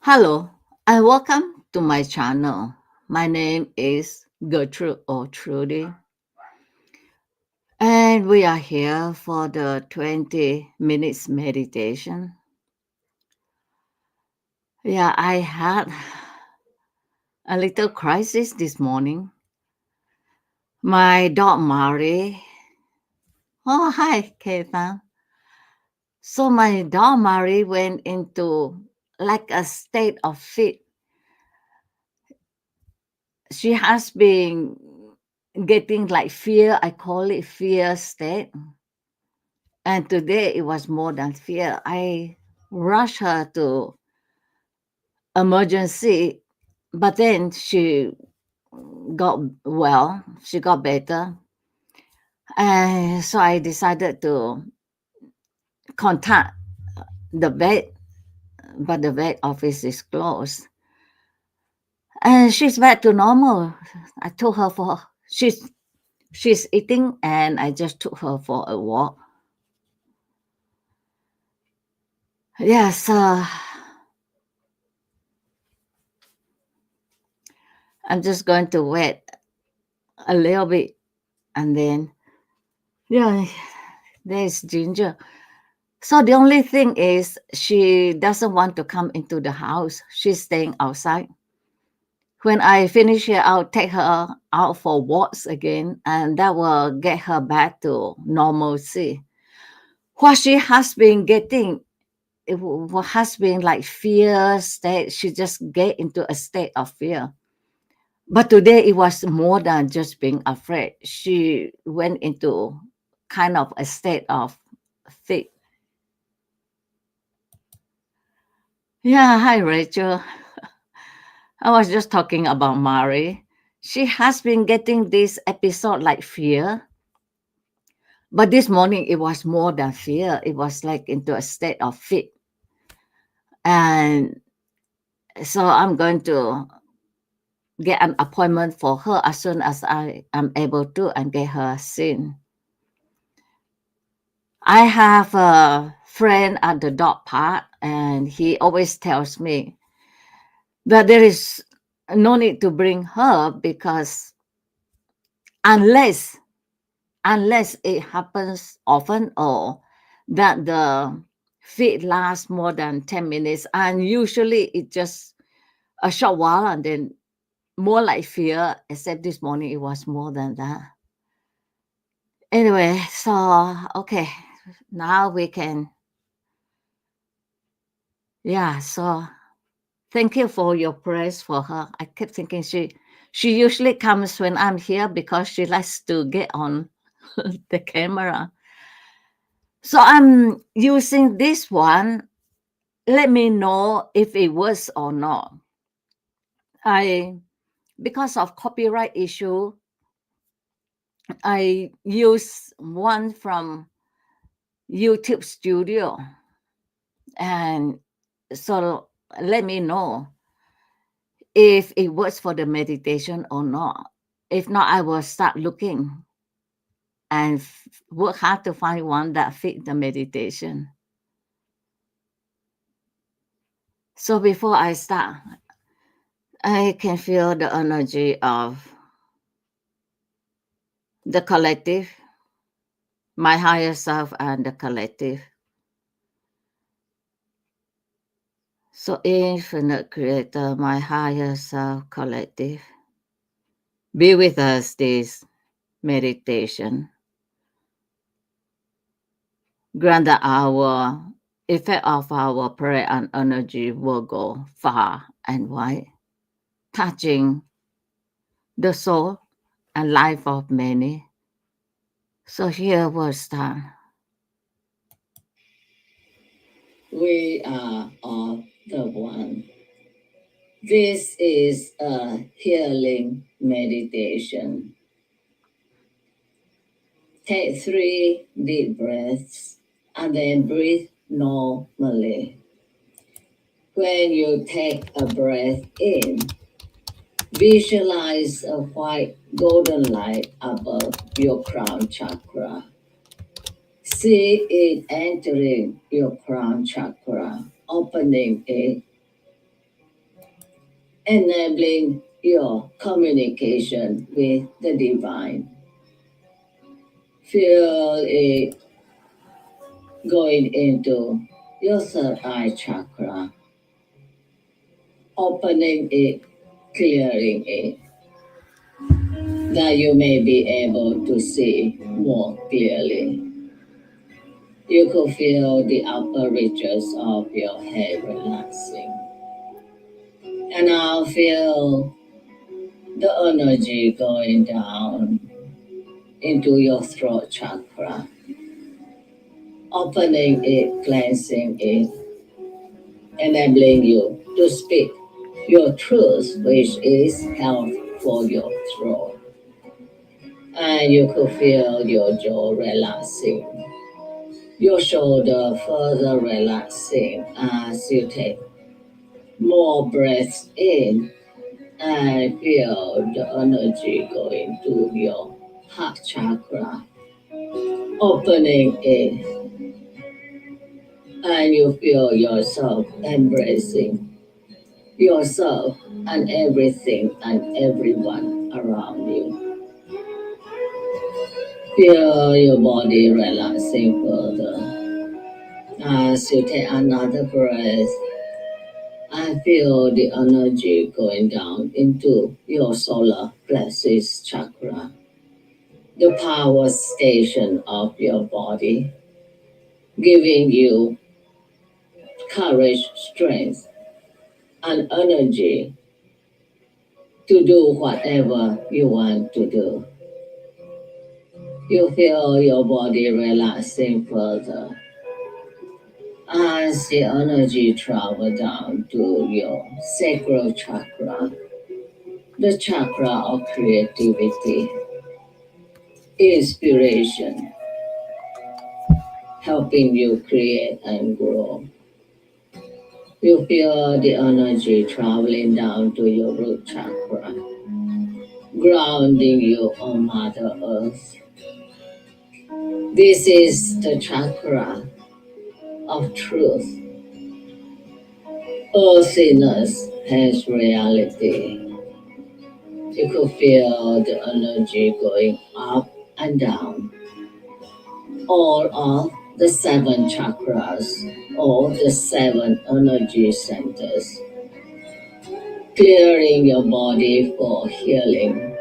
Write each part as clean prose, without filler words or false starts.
Hello and welcome to my channel. My name is Gertrude or Trudy, and we are here for the 20 minutes meditation. Yeah, I had a little crisis this morning. My dog Mary. Oh, hi, Keithan. So my dog Mary went into like a state of fit. She has been getting like fear. I call it fear state. And today it was more than fear. I rushed her to emergency, but then she got well, she got better. And so I decided to contact the vet, but the vet office is closed. And she's back to normal. I took her for she's eating and I just took her for a walk. Yes, I'm just going to wait a little bit and then yeah, there's Ginger. So the only thing is she doesn't want to come into the house. She's staying outside. When I finish here, I'll take her out for walks again, and that will get her back to normalcy. What she has been getting, what has been like fear state, she just get into a state of fear. But today it was more than just being afraid. She went into kind of a state of fear. Yeah, hi Rachel. I was just talking about Mari. She has been getting this episode like fear, but this morning it was more than fear. It was like into a state of fear. And so I'm going to get an appointment for her as soon as I am able to and get her seen. I have a friend at the dog park, and he always tells me that there is no need to bring her because unless unless it happens often or that the fit lasts more than 10 minutes, and usually it just a short while and then more like fear, except this morning it was more than that. Anyway, so okay, now we can, yeah, so thank you for your praise for her. I kept thinking she usually comes when I'm here because she likes to get on the camera. So I'm using this one. Let me know if it works or not. I Because of copyright issue, I use one from YouTube Studio, and so let me know if it works for the meditation or not. If not, I will start looking and work hard to find one that fit the meditation. So before I start, I can feel the energy of the collective, my higher self, and the collective. So, infinite creator, my higher self collective, be with us this meditation. Grant that our effect of our prayer and energy will go far and wide, touching the soul and life of many. So here we'll start. We are of the one. This is a healing meditation. Take 3 deep breaths and then breathe normally. When you take a breath in, visualize a white golden light above your crown chakra. See it entering your crown chakra, opening it, enabling your communication with the divine. Feel it going into your third eye chakra, opening it, clearing it, that you may be able to see more clearly. You could feel the upper reaches of your head relaxing. And now feel the energy going down into your throat chakra, opening it, cleansing it, enabling you to speak your truth, which is health for your throat. And you could feel your jaw relaxing, your shoulder further relaxing as you take more breaths in and feel the energy going to your heart chakra, opening it, and you feel yourself embracing yourself and everything and everyone around you. Feel your body relaxing further as you take another breath and feel the energy going down into your solar plexus chakra, the power station of your body, giving you courage, strength, and energy to do whatever you want to do. You feel your body relaxing further as the energy travel down to your sacral chakra, the chakra of creativity, inspiration, helping you create and grow. You feel the energy traveling down to your root chakra, grounding you on Mother Earth. This is the chakra of truth. Earthiness has reality. You could feel the energy going up and down. All of the seven chakras, or the seven energy centers, clearing your body for healing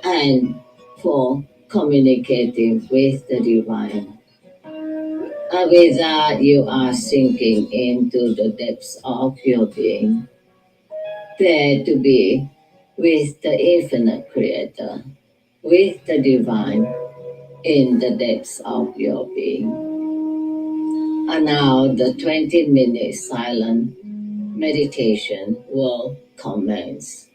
and for communicating with the divine. And with that, you are sinking into the depths of your being, there to be with the infinite creator, with the divine in the depths of your being. And now the 20-minute silent meditation will commence.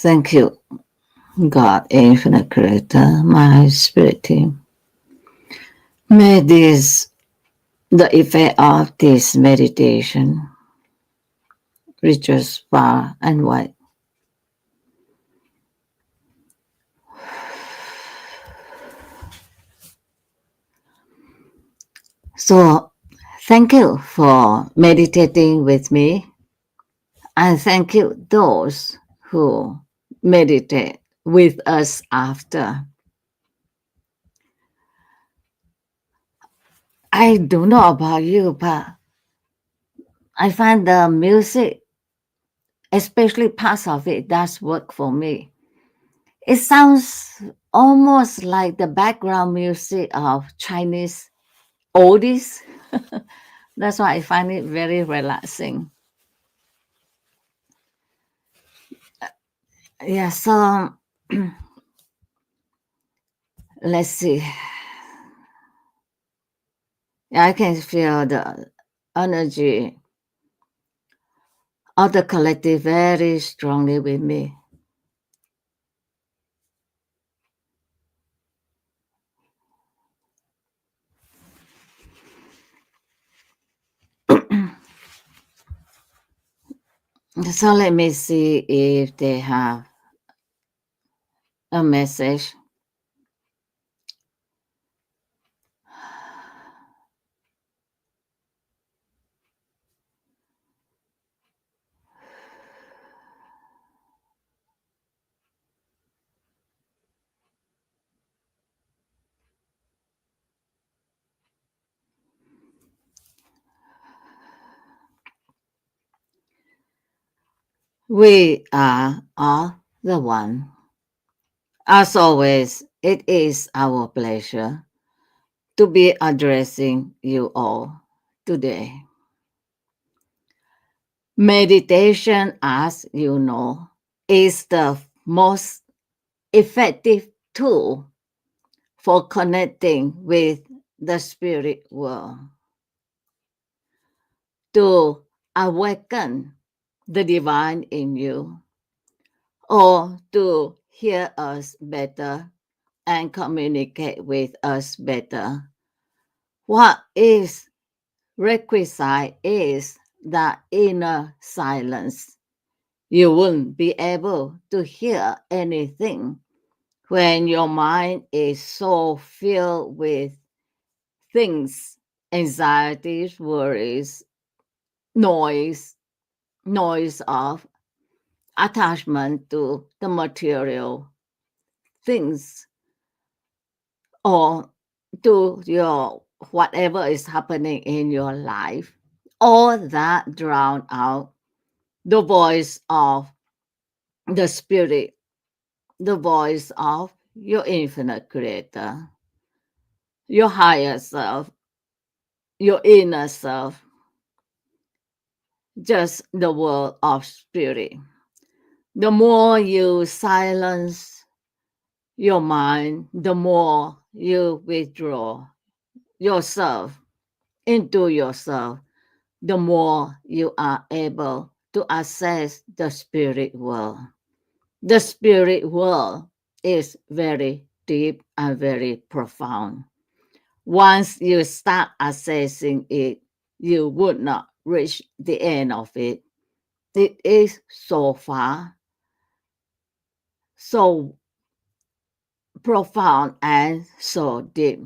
Thank you, God, Infinite Creator, my spirit team. May this, the effect of this meditation, reaches far and wide. So, thank you for meditating with me, and thank you those who meditate with us after. I don't know about you, but I find the music, especially parts of it, does work for me. It sounds almost like the background music of Chinese oldies. That's why I find it very relaxing. Yeah, so let's see. Yeah, I can feel the energy of the collective very strongly with me. So let me see if they have a message. We are all the one. As always, it is our pleasure to be addressing you all today. Meditation, as you know, is the most effective tool for connecting with the spirit world, to awaken the divine in you, or to hear us better and communicate with us better. What is requisite is that inner silence. You won't be able to hear anything when your mind is so filled with things, anxieties, worries, noise of attachment to the material things or to your whatever is happening in your life, all that drown out the voice of the spirit, the voice of your infinite creator, your higher self, your inner self, just the world of spirit. The more you silence your mind, the more you withdraw yourself into yourself, the more you are able to access the spirit world. The spirit world is very deep and very profound. Once you start accessing it, you would not reach the end of it. It is so far, so profound, and so deep.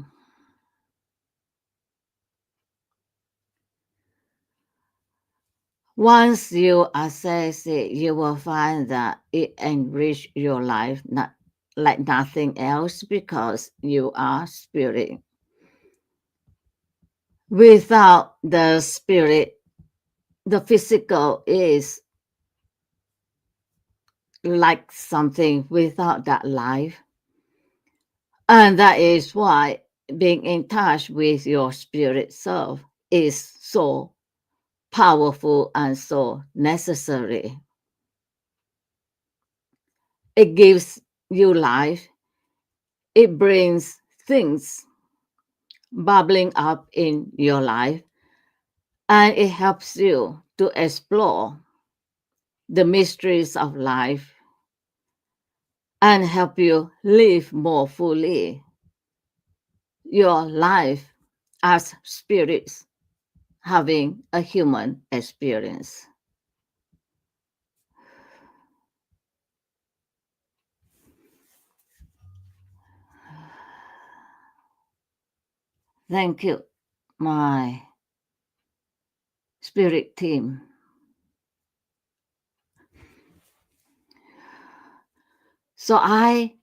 Once you access it, you will find that it enrich your life not like nothing else because you are spirit. Without the spirit, the physical is like something without that life. And that is why being in touch with your spirit self is so powerful and so necessary. It gives you life, it brings things bubbling up in your life, and it helps you to explore the mysteries of life and help you live more fully your life as spirits having a human experience. Thank you, my spirit team. So I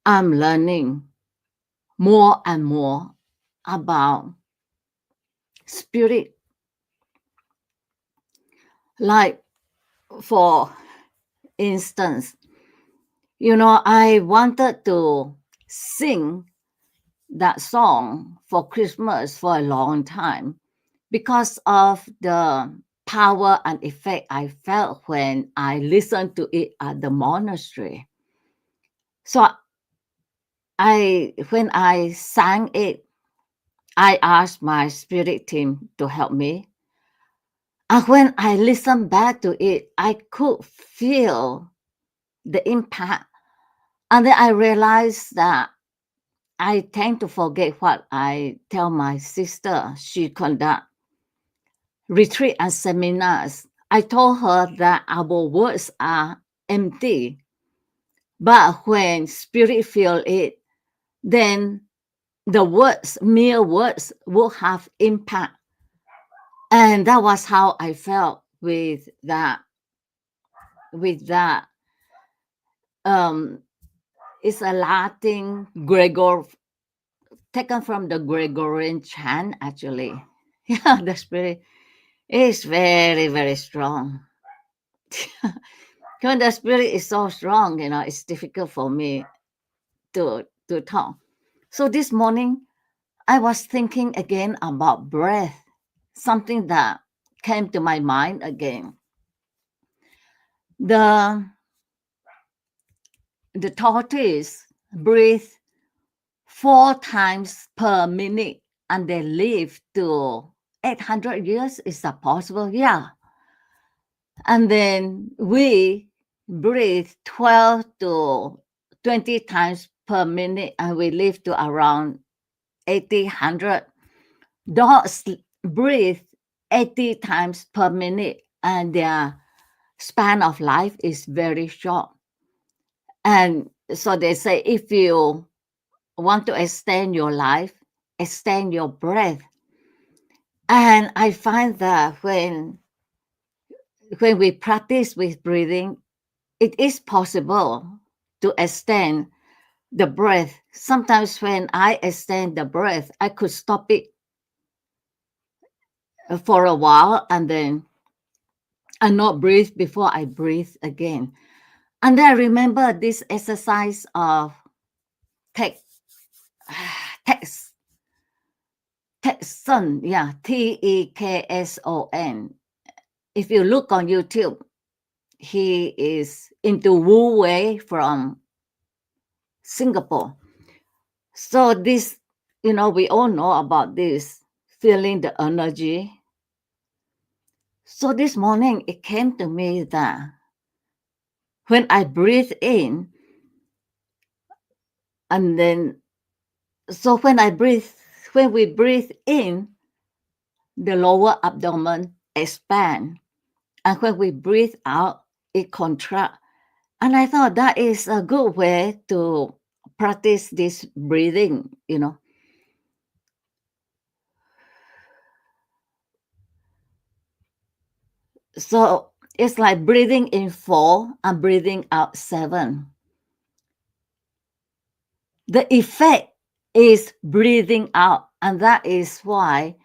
am learning more and more about spirit. Like, for instance, I wanted to sing that song for Christmas for a long time because of the power and effect I felt when I listened to it at the monastery. So when I sang it, I asked my spirit team to help me. And when I listened back to it, I could feel the impact. And then I realized that I tend to forget what I tell my sister. She conduct retreat and seminars. I told her that our words are empty, but when spirit feel it, then the words, mere words, will have impact. And that was how I felt with that. With that, um, it's a Latin Gregor, taken from the Gregorian chant. Actually, yeah, the spirit is very, very strong. When the spirit is so strong, it's difficult for me to talk. So this morning, I was thinking again about breath, something that came to my mind again. The the tortoise breathe 4 times per minute, and they live to 800 years. Is that possible? Yeah. And then we breathe 12 to 20 times per minute, and we live to around 800. Dogs breathe 80 times per minute, and their span of life is very short. And so they say if you want to extend your life, extend your breath. And I find that when we practice with breathing, it is possible to extend the breath. Sometimes when I extend the breath, I could stop it for a while and then I not breathe before I breathe again. And then I remember this exercise of take text Tekson, yeah, Tekson. If you look on YouTube, he is into Wu Wei from Singapore. So this, we all know about this, feeling the energy. So this morning it came to me that when I breathe in, and then, so when we breathe in, the lower abdomen expand. And when we breathe out, it contract. And I thought that is a good way to practice this breathing. So it's like breathing in 4 and breathing out 7. The effect is breathing out. And that is why,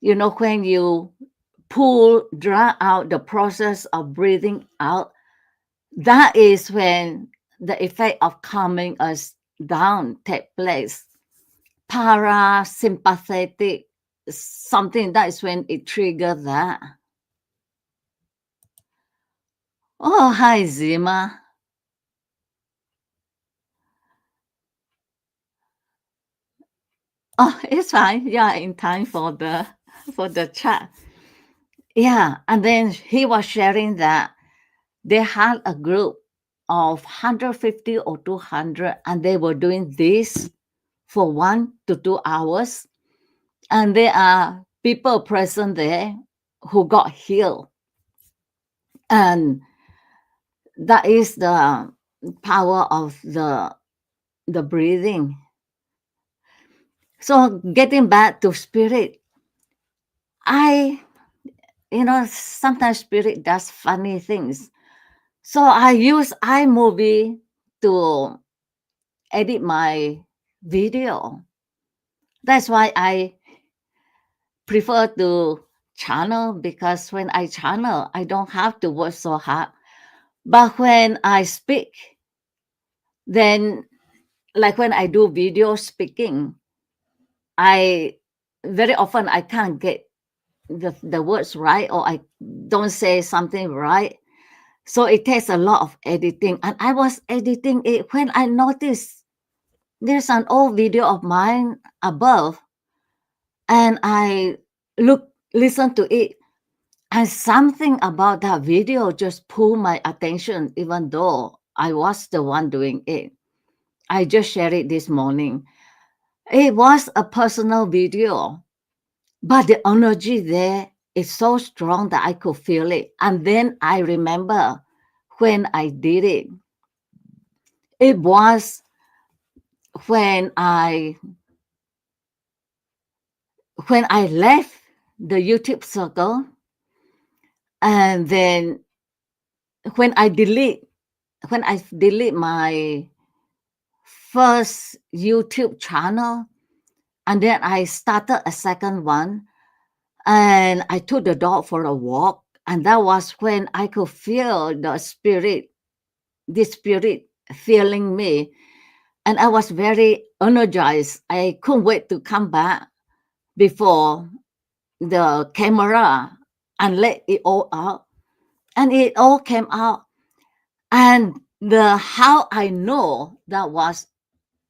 when you draw out the process of breathing out, that is when the effect of calming us down take place. Parasympathetic, something that is when it triggers that. Oh, hi, Zima. Oh, it's fine. Yeah, in time for the chat. Yeah, and then he was sharing that they had a group of 150 or 200, and they were doing this for 1 to 2 hours. And there are people present there who got healed. And that is the power of the breathing. So getting back to spirit, I, sometimes spirit does funny things. So I use iMovie to edit my video. That's why I prefer to channel, because when I channel, I don't have to work so hard. But when I speak, then like when I do video speaking, I very often I can't get the words right, or I don't say something right. So it takes a lot of editing. And I was editing it when I noticed there's an old video of mine above, and I listen to it, and something about that video just pulled my attention, even though I was the one doing it. I just shared it this morning. It was a personal video, but the energy there is so strong that I could feel it. And then I remember when I did it, it was when I left the YouTube circle, and then when I delete my first YouTube channel, and then I started a second one, and I took the dog for a walk, and that was when I could feel the spirit feeling me, and I was very energized. I couldn't wait to come back before the camera and let it all out, and it all came out. And the how I know that was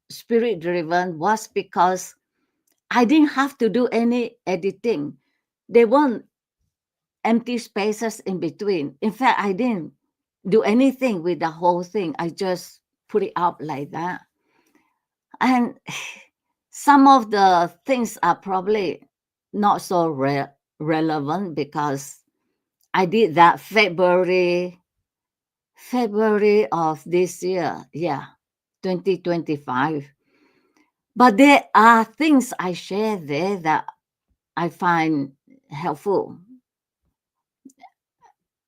spirit driven was because I didn't have to do any editing. There weren't empty spaces in between. In fact, I didn't do anything with the whole thing. I just put it out like that. And some of the things are probably not so relevant, because I did that February of this year. Yeah, 2025. But there are things I share there that I find helpful,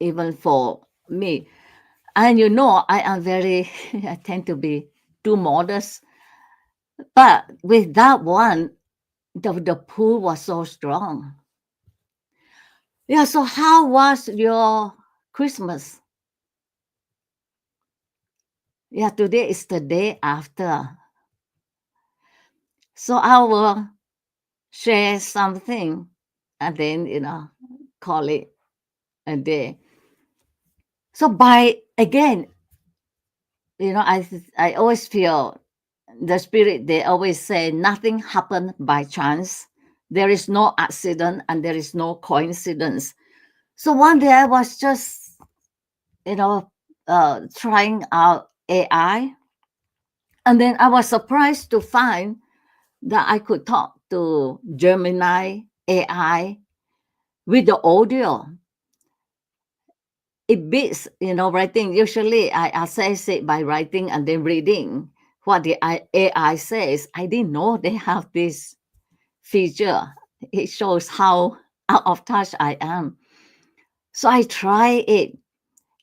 even for me. And you know, I am very, I tend to be too modest. But with that one, the pull was so strong. Yeah, so how was your Christmas? Yeah, today is the day after. So I will share something and then, call it a day. So by again, I always feel the spirit, they always say nothing happened by chance. There is no accident and there is no coincidence. So one day I was just, you know, trying out AI. And then I was surprised to find that I could talk to Gemini AI with the audio. It beats, writing. Usually I assess it by writing and then reading what the AI says. I didn't know they have this feature. It shows how out of touch I am. So I try it.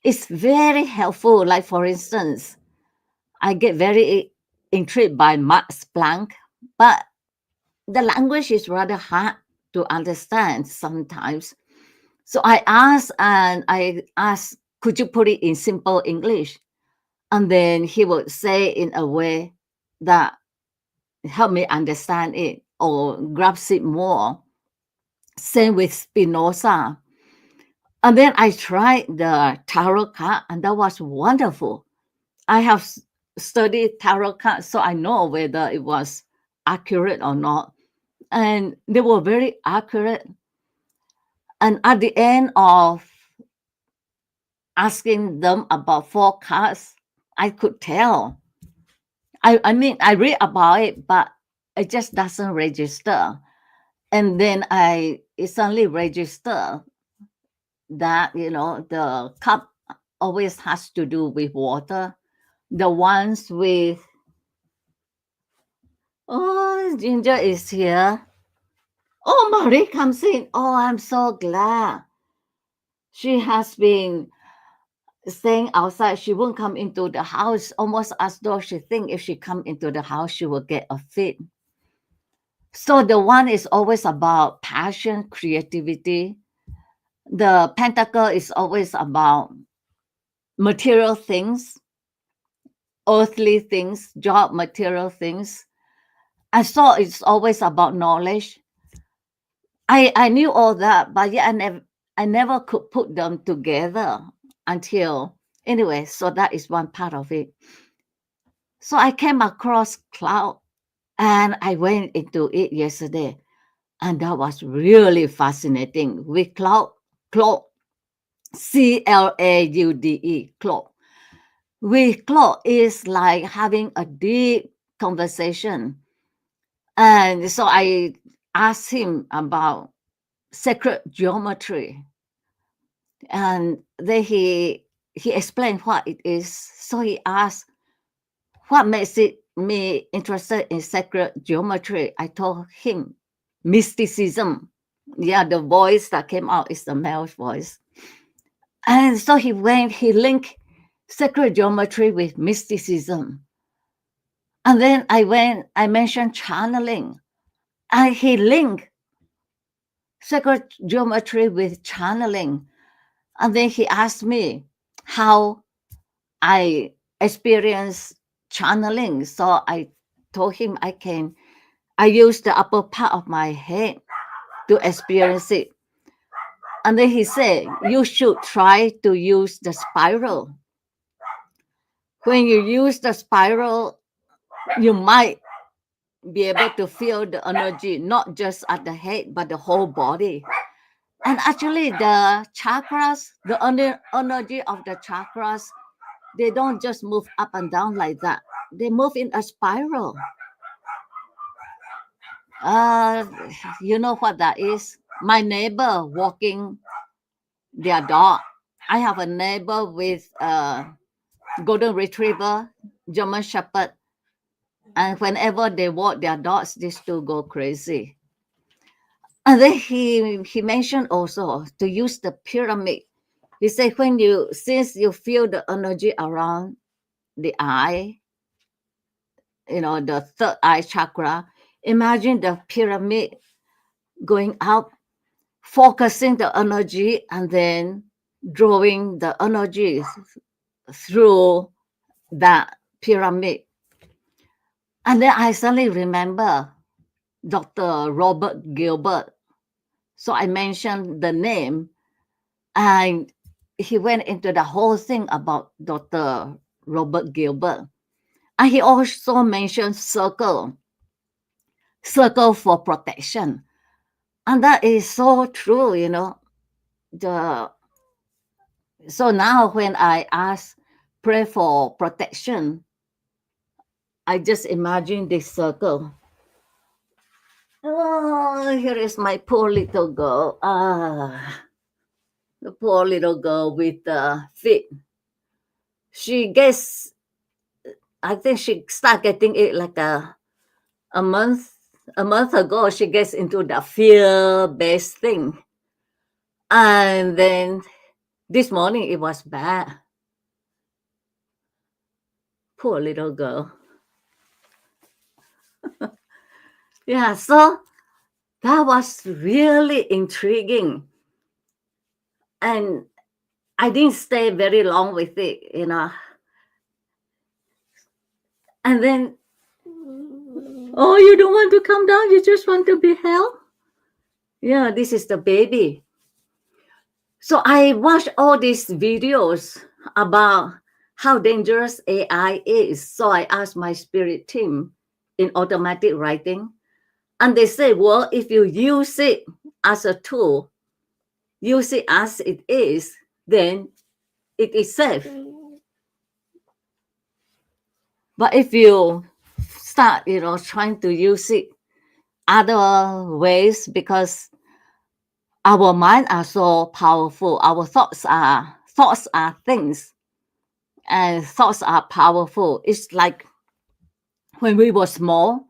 It's very helpful. Like, for instance, I get very intrigued by Max Planck, but the language is rather hard to understand sometimes. So I asked, could you put it in simple English? And then he would say in a way that help me understand it or grasp it more. Same with Spinoza. And then I tried the tarot card, and that was wonderful. I have studied tarot cards, so I know whether it was accurate or not. And they were very accurate. And at the end of asking them about forecasts, I could tell. I mean, I read about it, but it just doesn't register. And then it suddenly register that, the cup always has to do with water. The ones with, oh, Ginger is here. Oh, Marie comes in. Oh, I'm so glad. She has been staying outside. She won't come into the house, almost as though she think if she come into the house, she will get a fit. So the one is always about passion, creativity. The pentacle is always about material things, earthly things, job, material things. And so it's always about knowledge. I knew all that, but yet I never could put them together until anyway. So that is one part of it. So I came across cloud and I went into it yesterday, and that was really fascinating. With cloud, Claude, Claude. With Claude is like having a deep conversation. And so I asked him about sacred geometry. And then he explained what it is. So he asked, what makes me interested in sacred geometry? I told him mysticism. Yeah, the voice that came out is the male voice. And so he linked sacred geometry with mysticism. And then I mentioned channeling. And he linked sacred geometry with channeling. And then he asked me how I experience channeling. So I told him I use the upper part of my head to experience it. And then he said, you should try to use the spiral. When you use the spiral, you might be able to feel the energy, not just at the head, but the whole body. And actually, the chakras, the energy of the chakras, they don't just move up and down like that. They move in a spiral. Uh, you know what that is? My neighbor walking their dog. I have a neighbor with a golden retriever, German shepherd, and whenever they walk their dogs, these two go crazy. And then he mentioned also to use the pyramid He said, since you feel the energy around the eye, the third eye chakra, imagine the pyramid going up, focusing the energy, and then drawing the energy through that pyramid. And then I suddenly remember Dr. Robert Gilbert. So I mentioned the name, and he went into the whole thing about Dr. Robert Gilbert. And he also mentioned circle for protection. And that is so true, The so now when I ask pray for protection, I just imagine this circle. Oh, here is my poor little girl. The poor little girl with the feet. She gets, I think she start getting it like a month ago. She gets into the fear-based thing. And then this morning it was bad. Poor little girl. Yeah, so that was really intriguing. And I didn't stay very long with it, And then, oh, you don't want to come down? You just want to be held? Yeah, this is the baby. So I watched all these videos about how dangerous AI is. So I asked my spirit team in automatic writing, and they say, well, if you use it as a tool, use it as it is, then it is safe. But if you start, trying to use it other ways, because our mind are so powerful, our thoughts are things, and thoughts are powerful. It's like when we were small,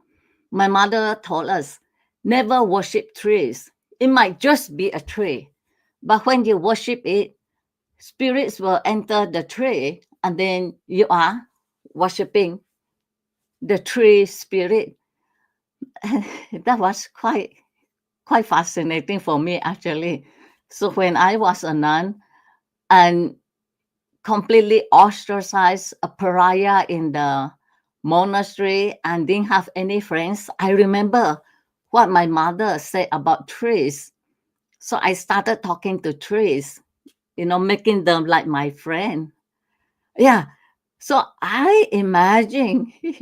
my mother told us, never worship trees. It might just be a tree, but when you worship it, spirits will enter the tree, and then you are worshiping the tree spirit. That was quite fascinating for me, actually. So when I was a nun and completely ostracized, a pariah in the monastery, and didn't have any friends, I remember what my mother said about trees. So I started talking to trees, making them like my friend. Yeah. So I imagine, if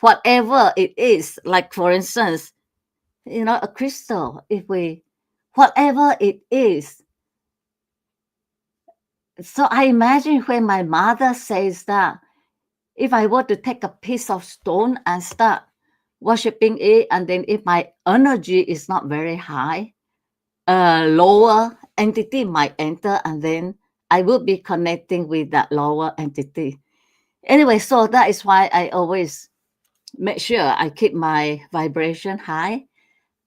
whatever it is, like for instance, a crystal, whatever it is. So I imagine when my mother says that, if I were to take a piece of stone and start worshiping it, and then if my energy is not very high, a lower entity might enter, and then I will be connecting with that lower entity. Anyway, so that is why I always make sure I keep my vibration high,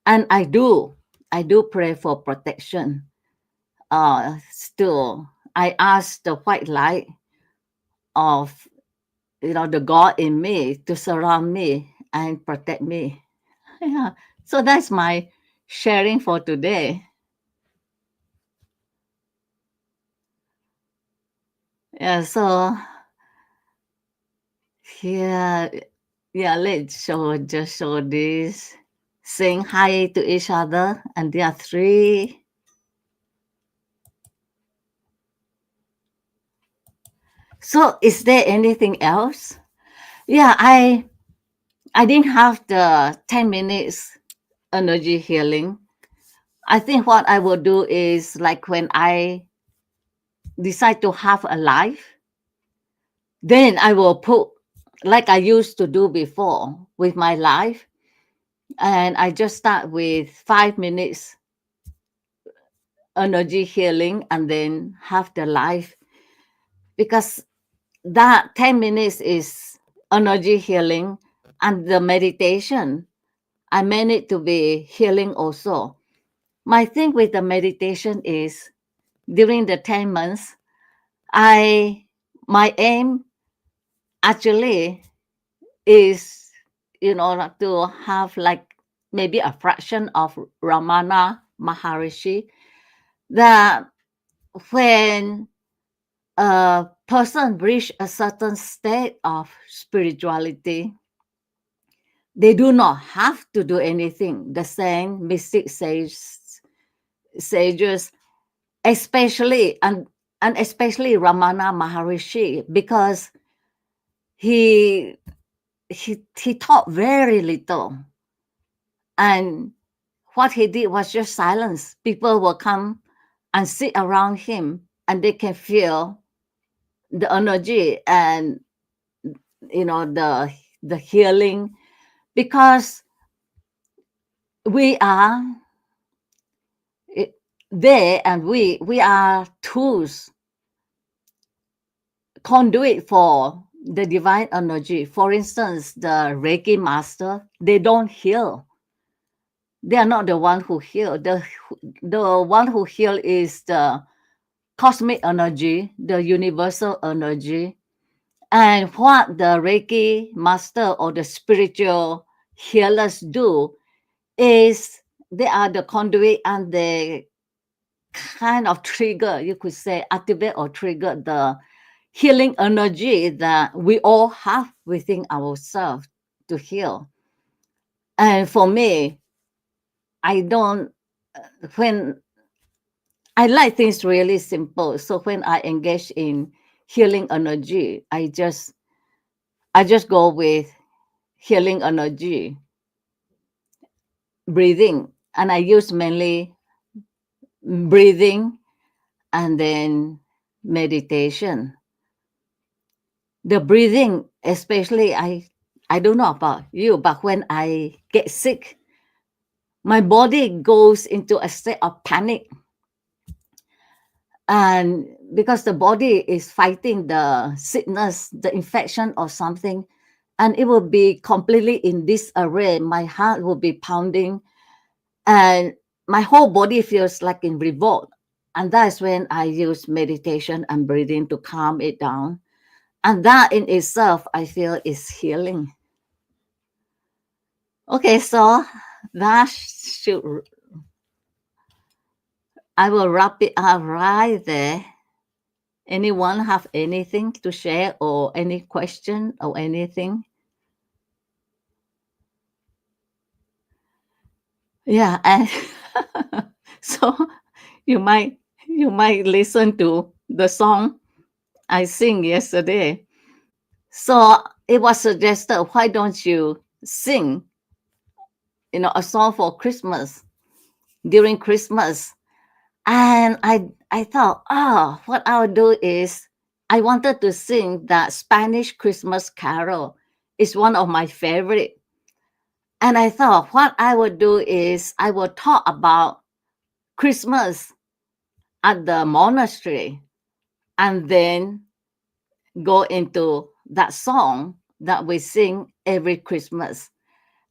and I do pray for protection. Still, I ask the white light of the God in me to surround me and protect me. Yeah. So that's my sharing for today. Yeah. So here, yeah. Let's just show this. Saying hi to each other, and there are 3. So is there anything else? Yeah, I didn't have the 10 minutes energy healing. I think what I will do is, like, when I decide to have a life, then I will put, like I used to do before with my life, and I just start with 5 minutes energy healing and then have the life, because that 10 minutes is energy healing, and the meditation, I meant it to be healing also. my thing with the meditation is during the 10 months, my aim actually is, to have like maybe a fraction of Ramana Maharishi, that when a person reach a certain state of spirituality, they do not have to do anything. The same mystic sages, especially and especially Ramana Maharishi, because he he taught very little, and what he did was just silence. People will come and sit around him, and they can feel the energy and the healing, because we are it, they and we are tools, conduit for the divine energy. For instance, the Reiki master, they don't heal. They are not the one who heal. The one who heal is the cosmic energy, the universal energy. And what the Reiki master or the spiritual healers do is they are the conduit, and they kind of trigger, you could say, activate or trigger the healing energy that we all have within ourselves to heal. And for me, I don't, when I like things really simple. So when I engage in healing energy, I just go with healing energy, breathing, and I use mainly breathing and then meditation. The breathing, especially, I don't know about you, but when I get sick, my body goes into a state of panic, and because the body is fighting the sickness, the infection or something, and it will be completely in disarray. My heart will be pounding, and my whole body feels like in revolt. And that's when I use meditation and breathing to calm it down. And that in itself, I feel, is healing. Okay, so that should, I will wrap it up right there. Anyone have anything to share or any question or anything? Yeah, and so you might listen to the song I sing yesterday. So it was suggested, why don't you sing, a song for Christmas during Christmas? And I thought, what I'll do is I wanted to sing that Spanish Christmas carol. It's one of my favorite. And I thought what I would do is I would talk about Christmas at the monastery, and then go into that song that we sing every Christmas.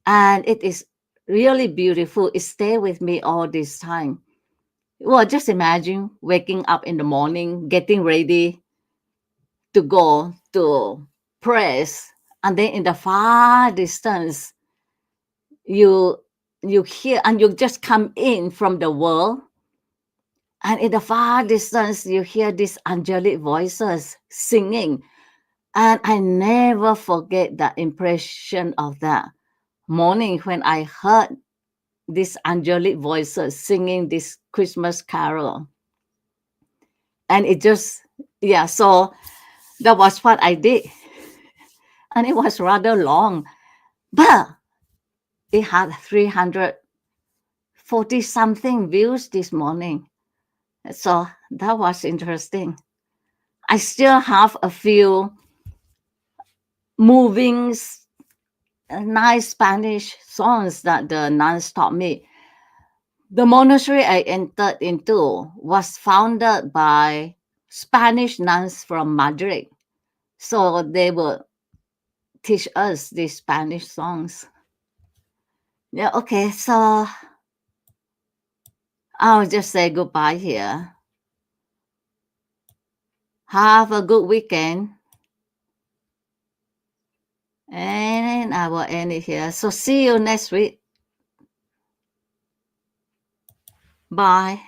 And it is really beautiful. It stayed with me all this time. Well, just imagine waking up in the morning, getting ready to go to prayers, and then in the far distance, you hear, and you just come in from the world, and in the far distance you hear these angelic voices singing. And I never forget that impression of that morning when I heard these angelic voices singing this Christmas carol. And it just, yeah, so that was what I did. And it was rather long, but it had 340 something views this morning. So that was interesting. I still have a few moving, nice Spanish songs that the nuns taught me. The monastery I entered into was founded by Spanish nuns from Madrid. So they will teach us these Spanish songs. Yeah, okay. So I'll just say goodbye here. Have a good weekend. And I will end it here. So see you next week. Bye.